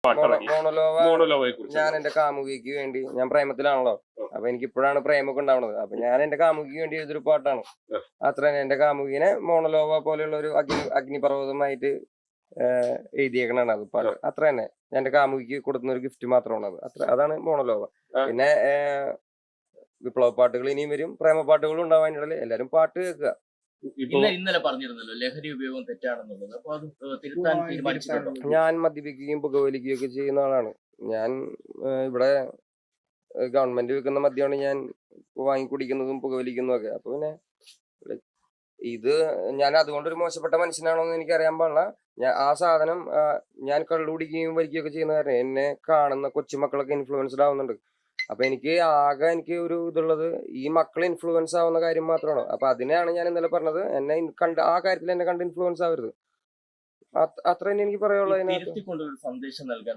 മോണോലോവയെ ഞാൻ എന്റെ കാമുകിക്ക് വേണ്ടി, ഞാൻ പ്രേമത്തിലാണല്ലോ, അപ്പൊ എനിക്ക് ഇപ്പോഴാണ് പ്രേമൊക്കെ ഉണ്ടാവുന്നത്. അപ്പൊ ഞാൻ എന്റെ കാമുകിക്ക് വേണ്ടി എഴുതിയൊരു പാട്ടാണ്. അത്ര തന്നെ. എന്റെ കാമുകിനെ മോണോലോവ പോലെയുള്ള ഒരു അഗ്നിപർവ്വതമായിട്ട് എഴുതിയേക്കണാണ് അത് പാട്ട്. അത്ര തന്നെ. ഞാൻ എന്റെ കാമുകിക്ക് കൊടുക്കുന്ന ഒരു ഗിഫ്റ്റ് മാത്രമാണ് അത്. അതാണ് മോണോലോവ. പിന്നെ വിപ്ലവ പാട്ടുകൾ ഇനിയും വരും, പ്രേമ പാട്ടുകളും ഉണ്ടാവാനിടയിൽ. എല്ലാരും പാട്ട് കേൾക്കുക. ഇന്നലെ പറഞ്ഞിരുന്നല്ലോ ലഹരി ഉപയോഗം തെറ്റാണെന്നുള്ളത്. അപ്പൊ അത് തിരുത്താൻ തീരുമാനിച്ചിട്ടുണ്ടോ? ഞാൻ മദ്യപിക്കുകയും പുകവലിക്കുകയും ഒക്കെ ചെയ്യുന്ന ആളാണ്. ഞാൻ ഇവിടെ ഗവൺമെന്റ് വിൽക്കുന്ന മദ്യമാണ് ഞാൻ വാങ്ങിക്കുടിക്കുന്നതും പുകവലിക്കുന്നതും ഒക്കെ. അപ്പൊ പിന്നെ ഇത് ഞാൻ അതുകൊണ്ടൊരു മോശപ്പെട്ട മനുഷ്യനാണോ എന്ന് എനിക്ക് അറിയാൻ പാടില്ല. ആ സാധനം ഞാൻ കള്ളുകുടിക്കുകയും വലിക്കുകയൊക്കെ ചെയ്യുന്ന കാരണം എന്നെ കാണുന്ന കൊച്ചുമക്കളൊക്കെ ഇൻഫ്ലുവൻസ്ഡ് ആവുന്നുണ്ട്. അപ്പൊ എനിക്ക് ഒരു ഇതുള്ളത് ഈ മക്കൾ ഇൻഫ്ലുവൻസ് ആവുന്ന കാര്യം മാത്രമാണ്. അപ്പൊ അതിനെയാണ് ഞാൻ ഇന്നലെ പറഞ്ഞത്, എന്നെ കണ്ട് ആ കാര്യത്തിൽ എന്നെ കണ്ട് ഇൻഫ്ലുവൻസ് ആവരുത്. അത്ര തന്നെ എനിക്ക് പറയാനുള്ളത്. സന്ദേശം നൽകാൻ